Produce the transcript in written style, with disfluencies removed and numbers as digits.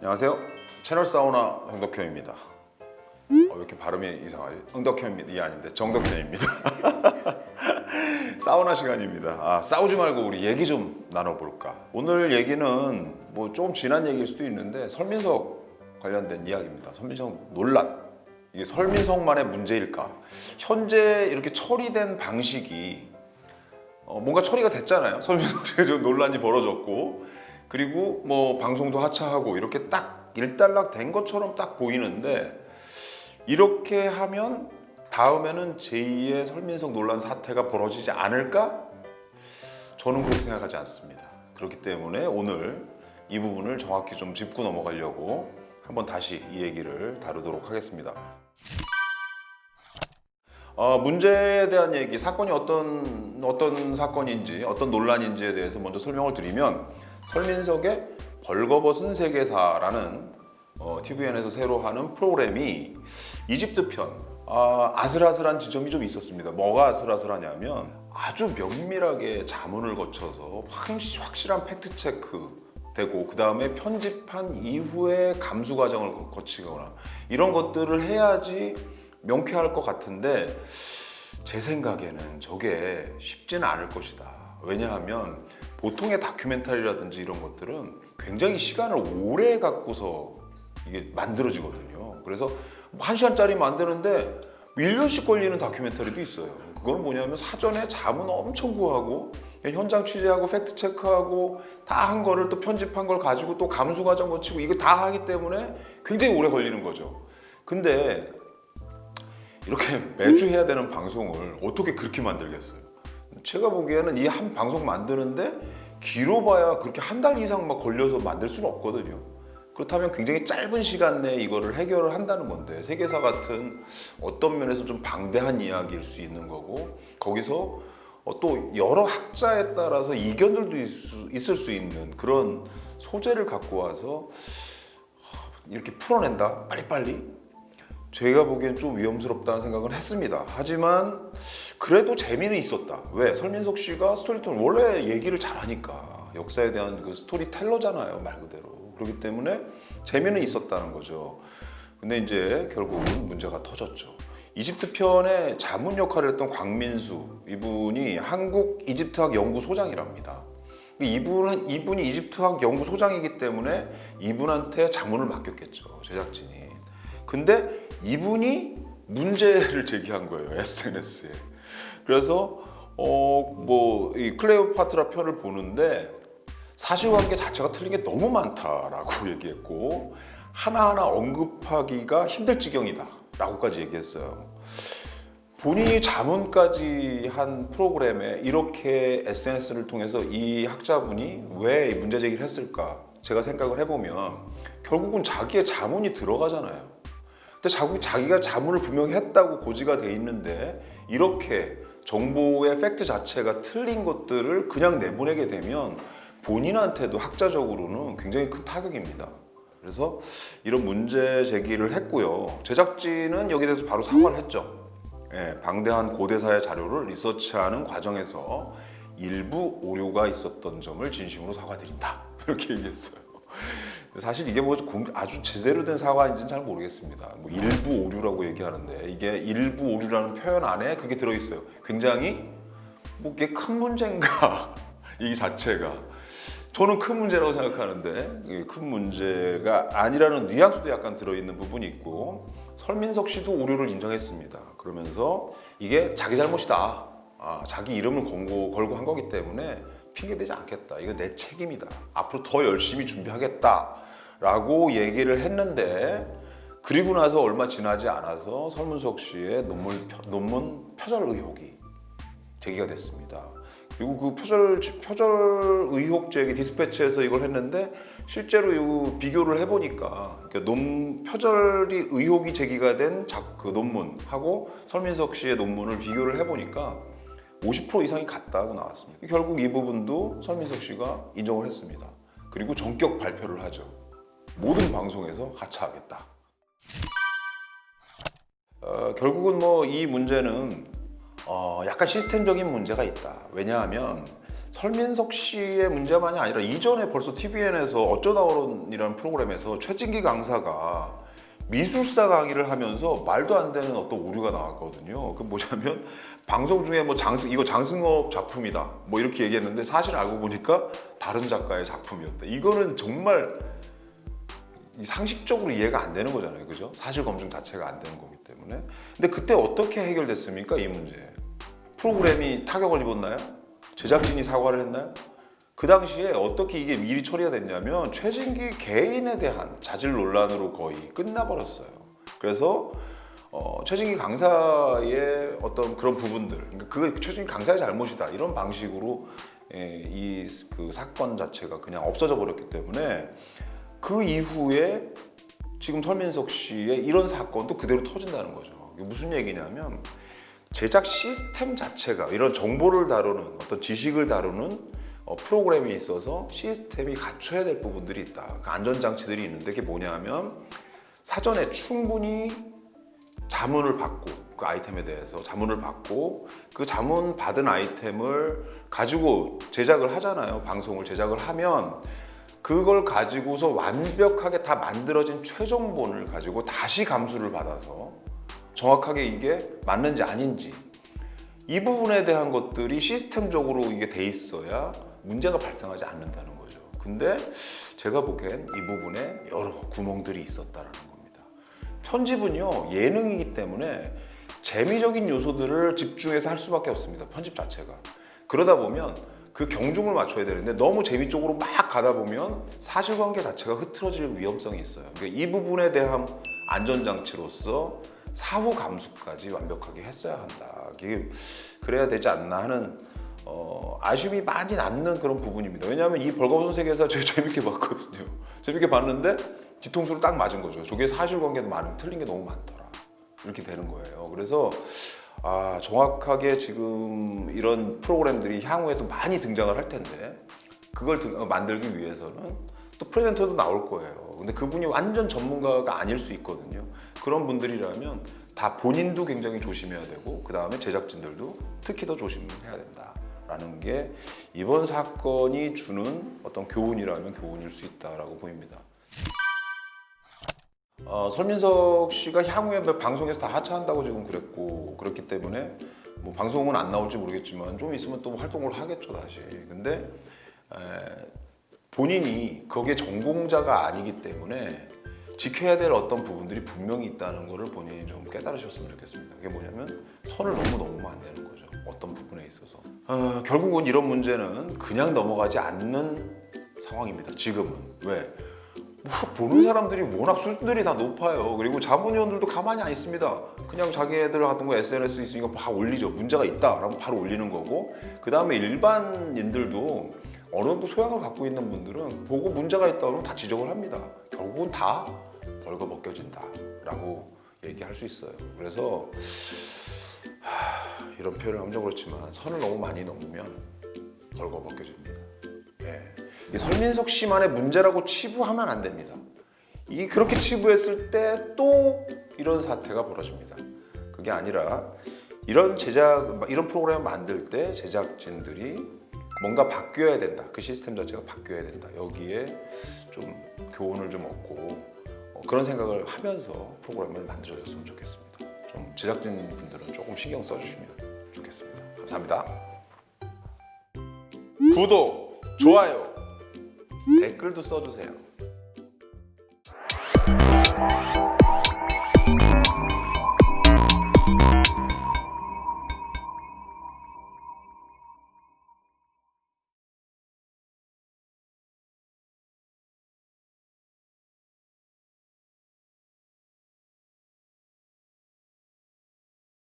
안녕하세요. 채널 사우나 정덕현입니다. 왜 이렇게 발음이 이상하지? 정덕현입니다. 이게 아닌데 정덕현입니다. 사우나 시간입니다. 싸우지 말고 우리 얘기 좀 나눠볼까. 오늘 얘기는 뭐 조금 지난 얘기일 수도 있는데 설민석 관련된 이야기입니다. 설민석 논란. 이게 설민석만의 문제일까? 현재 이렇게 처리된 방식이 뭔가 처리가 됐잖아요. 설민석 씨가 좀 논란이 벌어졌고, 그리고 뭐 방송도 하차하고 이렇게 딱 일단락 된 것처럼 딱 보이는데, 이렇게 하면 다음에는 제2의 설민석 논란 사태가 벌어지지 않을까? 저는 그렇게 생각하지 않습니다. 그렇기 때문에 오늘 이 부분을 정확히 좀 짚고 넘어가려고 한번 다시 이 얘기를 다루도록 하겠습니다. 문제에 대한 얘기, 사건이 어떤 사건인지, 어떤 논란인지에 대해서 먼저 설명을 드리면, 설민석의 벌거벗은 세계사라는 TVN에서 새로 하는 프로그램이 이집트 편, 아슬아슬한 지점이 좀 있었습니다. 뭐가 아슬아슬하냐면 아주 면밀하게 자문을 거쳐서 확실한 팩트체크 되고, 그 다음에 편집한 이후에 감수 과정을 거치거나 이런 것들을 해야지 명쾌할 것 같은데, 제 생각에는 저게 쉽지는 않을 것이다. 왜냐하면 보통의 다큐멘터리라든지 이런 것들은 굉장히 시간을 오래 갖고서 이게 만들어지거든요. 그래서 1시간짜리 만드는데 1년씩 걸리는 다큐멘터리도 있어요. 그거는 뭐냐면 사전에 자문 엄청 구하고 현장 취재하고 팩트 체크하고 다 한 거를 또 편집한 걸 가지고 또 감수 과정 거치고 이거 다 하기 때문에 굉장히 오래 걸리는 거죠. 근데 이렇게 매주 해야 되는 방송을 어떻게 그렇게 만들겠어요? 제가 보기에는 이 한 방송 만드는데 길어봐야 그렇게 한 달 이상 막 걸려서 만들 수는 없거든요. 그렇다면 굉장히 짧은 시간 내에 이거를 해결을 한다는 건데, 세계사 같은 어떤 면에서 좀 방대한 이야기일 수 있는 거고, 거기서 또 여러 학자에 따라서 이견들도 있을 수 있는 그런 소재를 갖고 와서 이렇게 풀어낸다 빨리빨리, 제가 보기엔 좀 위험스럽다는 생각은 했습니다. 하지만 그래도 재미는 있었다. 왜? 설민석 씨가 스토리텔러, 원래 얘기를 잘하니까 역사에 대한 그 스토리텔러잖아요, 말 그대로. 그렇기 때문에 재미는 있었다는 거죠. 근데 이제 결국은 문제가 터졌죠. 이집트 편의 자문 역할을 했던 광민수, 이분이 한국 이집트학 연구소장이랍니다. 이분이 이집트학 연구소장이기 때문에 이분한테 자문을 맡겼겠죠, 제작진이. 근데 이분이 문제를 제기한 거예요, SNS에. 그래서 이 클레오파트라 편을 보는데 사실관계 자체가 틀린 게 너무 많다라고 얘기했고, 하나하나 언급하기가 힘들 지경이다 라고까지 얘기했어요. 본인이 자문까지 한 프로그램에 이렇게 SNS를 통해서 이 학자분이 왜 문제 제기를 했을까, 제가 생각을 해보면 결국은 자기의 자문이 들어가잖아요. 근데 자기가 자문을 분명히 했다고 고지가 돼 있는데 이렇게 정보의 팩트 자체가 틀린 것들을 그냥 내보내게 되면 본인한테도 학자적으로는 굉장히 큰 타격입니다. 그래서 이런 문제 제기를 했고요. 제작진은 여기에 대해서 바로 사과를 했죠. 방대한 고대사의 자료를 리서치하는 과정에서 일부 오류가 있었던 점을 진심으로 사과드린다, 이렇게 얘기했어요. 사실 이게 뭐 아주 제대로 된 사과인지는 잘 모르겠습니다. 뭐 일부 오류라고 얘기하는데, 이게 일부 오류라는 표현 안에 그게 들어있어요. 굉장히 뭐 이게 큰 문제인가 이 자체가, 저는 큰 문제라고 생각하는데 이게 큰 문제가 아니라는 뉘앙스도 약간 들어있는 부분이 있고, 설민석 씨도 오류를 인정했습니다. 그러면서 이게 자기 잘못이다, 자기 이름을 걸고 한 거기 때문에 핑계대지 않겠다, 이거 내 책임이다, 앞으로 더 열심히 준비하겠다 라고 얘기를 했는데, 그리고 나서 얼마 지나지 않아서 설민석 씨의 논문 표절 의혹이 제기가 됐습니다. 그리고 그 표절 의혹 제기, 디스패치에서 이걸 했는데 실제로 이 비교를 해보니까, 그러니까 표절이 의혹이 제기가 된 그 논문하고 설민석 씨의 논문을 비교를 해보니까 50% 이상이 같다고 나왔습니다. 결국 이 부분도 설민석 씨가 인정을 했습니다. 그리고 전격 발표를 하죠. 모든 방송에서 하차하겠다. 결국은 뭐 이 문제는 약간 시스템적인 문제가 있다. 왜냐하면 설민석 씨의 문제만이 아니라 이전에 벌써 TVN에서 어쩌다 어른이라는 프로그램에서 최진기 강사가 미술사 강의를 하면서 말도 안 되는 어떤 오류가 나왔거든요. 그 뭐냐면 방송 중에 뭐 이거 장승업 작품이다 뭐 이렇게 얘기했는데 사실 알고 보니까 다른 작가의 작품이었다. 이거는 정말 상식적으로 이해가 안 되는 거잖아요, 그죠? 사실 검증 자체가 안 되는 거기 때문에. 근데 그때 어떻게 해결됐습니까, 이 문제? 프로그램이 타격을 입었나요? 제작진이 사과를 했나요? 그 당시에 어떻게 이게 미리 처리가 됐냐면 최진기 개인에 대한 자질 논란으로 거의 끝나버렸어요. 그래서 최진기 강사의 어떤 그런 부분들, 그러니까 그게 최진기 강사의 잘못이다 이런 방식으로 이 그 사건 자체가 그냥 없어져 버렸기 때문에 그 이후에 지금 설민석 씨의 이런 사건도 그대로 터진다는 거죠. 이게 무슨 얘기냐면 제작 시스템 자체가 이런 정보를 다루는 어떤 지식을 다루는 프로그램에 있어서 시스템이 갖춰야 될 부분들이 있다. 그 안전장치들이 있는데 그게 뭐냐면 사전에 충분히 자문을 받고 그 아이템에 대해서 자문을 받고 그 자문 받은 아이템을 가지고 제작을 하잖아요. 방송을 제작을 하면 그걸 가지고서 완벽하게 다 만들어진 최종본을 가지고 다시 감수를 받아서 정확하게 이게 맞는지 아닌지 이 부분에 대한 것들이 시스템적으로 이게 돼 있어야 문제가 발생하지 않는다는 거죠. 근데 제가 보기엔 이 부분에 여러 구멍들이 있었다는 겁니다. 편집은요, 예능이기 때문에 재미적인 요소들을 집중해서 할 수밖에 없습니다. 편집 자체가. 그러다 보면 그 경중을 맞춰야 되는데 너무 재미 쪽으로 막 가다 보면 사실관계 자체가 흐트러질 위험성이 있어요. 그러니까 이 부분에 대한 안전장치로서 사후 감수까지 완벽하게 했어야 한다. 이게 그래야 되지 않나 하는 아쉬움이 많이 남는 그런 부분입니다. 왜냐하면 이 벌거벗은 세계사 제가 재밌게 봤거든요. 재밌게 봤는데 뒤통수를 딱 맞은 거죠. 저게 사실관계도 많은 틀린 게 너무 많더라. 이렇게 되는 거예요. 그래서 정확하게 지금 이런 프로그램들이 향후에도 많이 등장을 할 텐데 그걸 만들기 위해서는 또 프레젠터도 나올 거예요. 근데 그분이 완전 전문가가 아닐 수 있거든요. 그런 분들이라면 다 본인도 굉장히 조심해야 되고 그 다음에 제작진들도 특히 더 조심해야 된다라는 게 이번 사건이 주는 어떤 교훈이라면 교훈일 수 있다라고 보입니다. 설민석 씨가 향후에 방송에서 다 하차한다고 지금 그랬고 그렇기 때문에 뭐 방송은 안 나올지 모르겠지만 좀 있으면 또 활동을 하겠죠 다시. 근데 본인이 거기에 전공자가 아니기 때문에 지켜야 될 어떤 부분들이 분명히 있다는 것을 본인이 좀 깨달으셨으면 좋겠습니다. 그게 뭐냐면 선을 너무 넘으면 안 되는 거죠. 어떤 부분에 있어서. 결국은 이런 문제는 그냥 넘어가지 않는 상황입니다. 지금은. 왜? 뭐 보는 사람들이 워낙 수준들이 다 높아요. 그리고 자문위원들도 가만히 안 있습니다. 그냥 자기네들 하던 거 SNS 있으니까 막 올리죠. 문제가 있다 라고 바로 올리는 거고 그 다음에 일반인들도 어느 정도 소양을 갖고 있는 분들은 보고 문제가 있다 그러면 다 지적을 합니다. 결국은 다 벌거벗겨진다 라고 얘기할 수 있어요. 그래서 이런 표현을 하면 좀 그렇지만 선을 너무 많이 넘으면 벌거벗겨집니다. 이 설민석 씨만의 문제라고 치부하면 안 됩니다. 그렇게 치부했을 때 또 이런 사태가 벌어집니다. 그게 아니라 이런 프로그램을 만들 때 제작진들이 뭔가 바뀌어야 된다. 그 시스템 자체가 바뀌어야 된다. 여기에 좀 교훈을 좀 얻고 그런 생각을 하면서 프로그램을 만들어줬으면 좋겠습니다. 좀 제작진 분들은 조금 신경 써주시면 좋겠습니다. 감사합니다. 구독, 좋아요, 댓글도 써주세요.